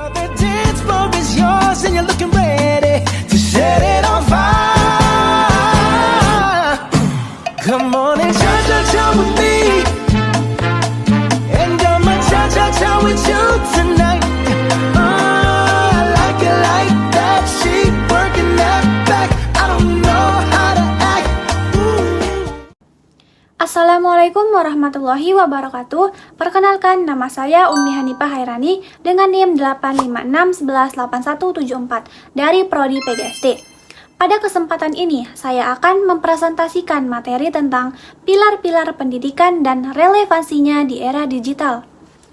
The dance floor is yours and you're looking ready to set it on fire. Come on and cha-cha-cha with me, and I'ma cha-cha-cha with you tonight. I like it like that. She working that back. I don't know how to act. Assalamualaikum warahmatullahi wabarakatuh. Perkenalkan, nama saya Ummi Hanifah Hairani dengan NIM 856118174 dari Prodi PGSD. Pada kesempatan ini, saya akan mempresentasikan materi tentang pilar-pilar pendidikan dan relevansinya di era digital.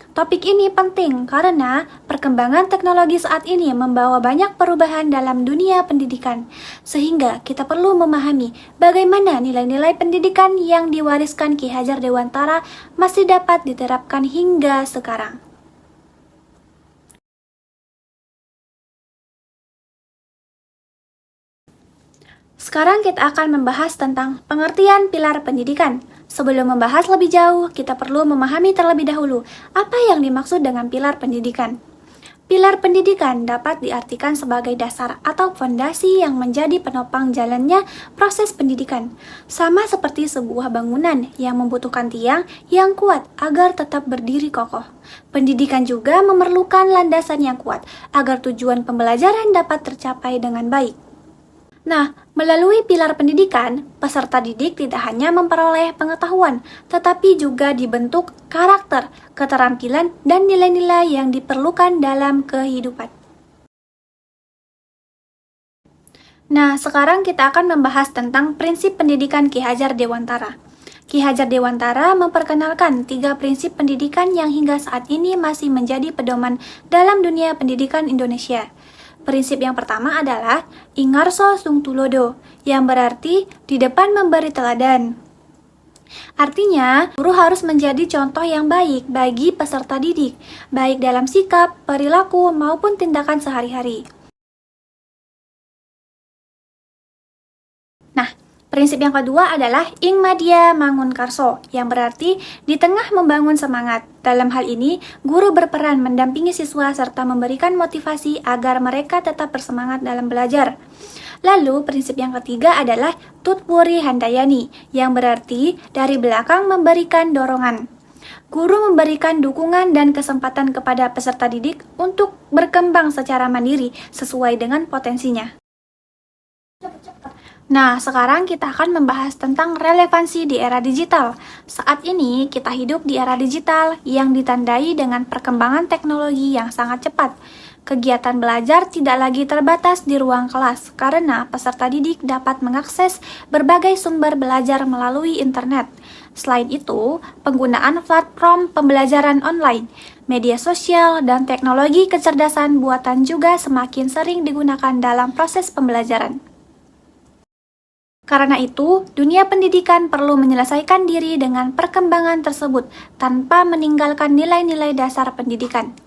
Topik ini penting karena perkembangan teknologi saat ini membawa banyak perubahan dalam dunia pendidikan, sehingga kita perlu memahami bagaimana nilai-nilai pendidikan yang diwariskan Ki Hajar Dewantara masih dapat diterapkan hingga sekarang. Sekarang kita akan membahas tentang pengertian pilar pendidikan. Sebelum membahas lebih jauh, kita perlu memahami terlebih dahulu apa yang dimaksud dengan pilar pendidikan. Pilar pendidikan dapat diartikan sebagai dasar atau fondasi yang menjadi penopang jalannya proses pendidikan. Sama seperti sebuah bangunan yang membutuhkan tiang yang kuat agar tetap berdiri kokoh. Pendidikan juga memerlukan landasan yang kuat agar tujuan pembelajaran dapat tercapai dengan baik. Nah, melalui pilar pendidikan, peserta didik tidak hanya memperoleh pengetahuan, tetapi juga dibentuk karakter, keterampilan, dan nilai-nilai yang diperlukan dalam kehidupan. Nah, sekarang kita akan membahas tentang prinsip pendidikan Ki Hajar Dewantara. Ki Hajar Dewantara memperkenalkan 3 prinsip pendidikan yang hingga saat ini masih menjadi pedoman dalam dunia pendidikan Indonesia. Prinsip yang pertama adalah Ingarso Sung Tulodo, yang berarti di depan memberi teladan. Artinya, guru harus menjadi contoh yang baik bagi peserta didik, baik dalam sikap, perilaku, maupun tindakan sehari-hari. Nah, prinsip yang kedua adalah Ing Madya Mangun Karso, yang berarti di tengah membangun semangat. Dalam hal ini, guru berperan mendampingi siswa serta memberikan motivasi agar mereka tetap bersemangat dalam belajar. Lalu, prinsip yang ketiga adalah Tutpuri Handayani, yang berarti dari belakang memberikan dorongan. Guru memberikan dukungan dan kesempatan kepada peserta didik untuk berkembang secara mandiri sesuai dengan potensinya. Nah, sekarang kita akan membahas tentang relevansi di era digital. Saat ini, kita hidup di era digital yang ditandai dengan perkembangan teknologi yang sangat cepat. Kegiatan belajar tidak lagi terbatas di ruang kelas, karena peserta didik dapat mengakses berbagai sumber belajar melalui internet. Selain itu, penggunaan platform pembelajaran online, media sosial, dan teknologi kecerdasan buatan juga semakin sering digunakan dalam proses pembelajaran. Karena itu, dunia pendidikan perlu menyelesaikan diri dengan perkembangan tersebut tanpa meninggalkan nilai-nilai dasar pendidikan.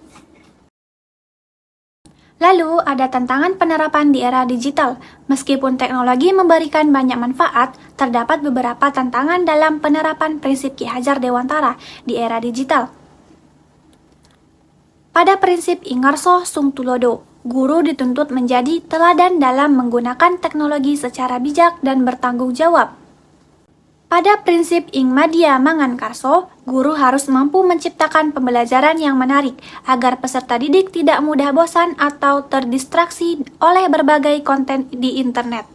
Lalu, ada tantangan penerapan di era digital. Meskipun teknologi memberikan banyak manfaat, terdapat beberapa tantangan dalam penerapan prinsip Ki Hajar Dewantara di era digital. Pada prinsip Ingarso Sung Tulodo, guru dituntut menjadi teladan dalam menggunakan teknologi secara bijak dan bertanggung jawab. Pada prinsip Ing Madya Mangun Karso, guru harus mampu menciptakan pembelajaran yang menarik agar peserta didik tidak mudah bosan atau terdistraksi oleh berbagai konten di internet.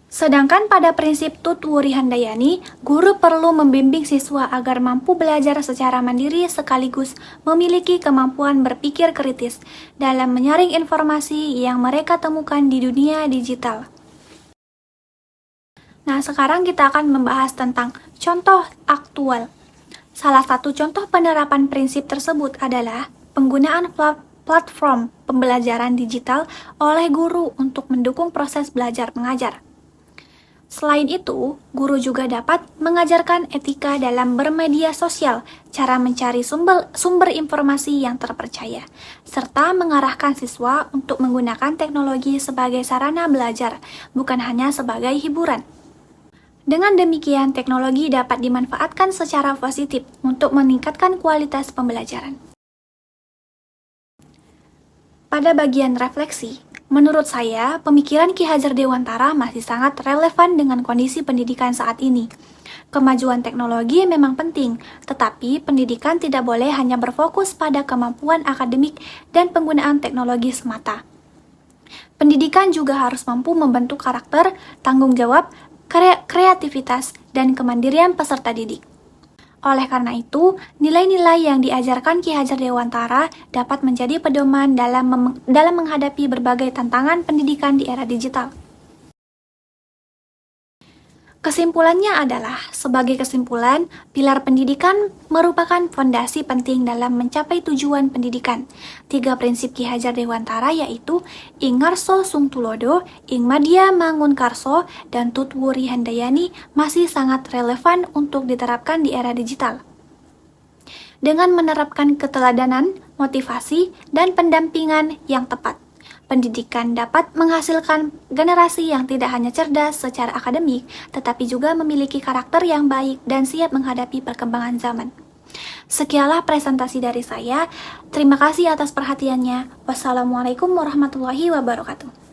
Sedangkan pada prinsip Tutpuri Handayani, guru perlu membimbing siswa agar mampu belajar secara mandiri sekaligus memiliki kemampuan berpikir kritis dalam menyaring informasi yang mereka temukan di dunia digital. Nah, sekarang kita akan membahas tentang contoh aktual. Salah satu contoh penerapan prinsip tersebut adalah penggunaan platform pembelajaran digital oleh guru untuk mendukung proses belajar mengajar. Selain itu, guru juga dapat mengajarkan etika dalam bermedia sosial, cara mencari sumber informasi yang terpercaya, serta mengarahkan siswa untuk menggunakan teknologi sebagai sarana belajar, bukan hanya sebagai hiburan. Dengan demikian, teknologi dapat dimanfaatkan secara positif untuk meningkatkan kualitas pembelajaran. Pada bagian refleksi, menurut saya, pemikiran Ki Hajar Dewantara masih sangat relevan dengan kondisi pendidikan saat ini. Kemajuan teknologi memang penting, tetapi pendidikan tidak boleh hanya berfokus pada kemampuan akademik dan penggunaan teknologi semata. Pendidikan juga harus mampu membentuk karakter, tanggung jawab, kreativitas, dan kemandirian peserta didik. Oleh karena itu, nilai-nilai yang diajarkan Ki Hajar Dewantara dapat menjadi pedoman dalam menghadapi berbagai tantangan pendidikan di era digital. Kesimpulannya adalah, sebagai kesimpulan, pilar pendidikan merupakan fondasi penting dalam mencapai tujuan pendidikan. 3 prinsip Ki Hajar Dewantara yaitu Ingarso Sung Tulodo, Ingmadia Mangun Karso, dan Tutwuri Handayani masih sangat relevan untuk diterapkan di era digital. Dengan menerapkan keteladanan, motivasi, dan pendampingan yang tepat, pendidikan dapat menghasilkan generasi yang tidak hanya cerdas secara akademik, tetapi juga memiliki karakter yang baik dan siap menghadapi perkembangan zaman. Sekianlah presentasi dari saya. Terima kasih atas perhatiannya. Wassalamualaikum warahmatullahi wabarakatuh.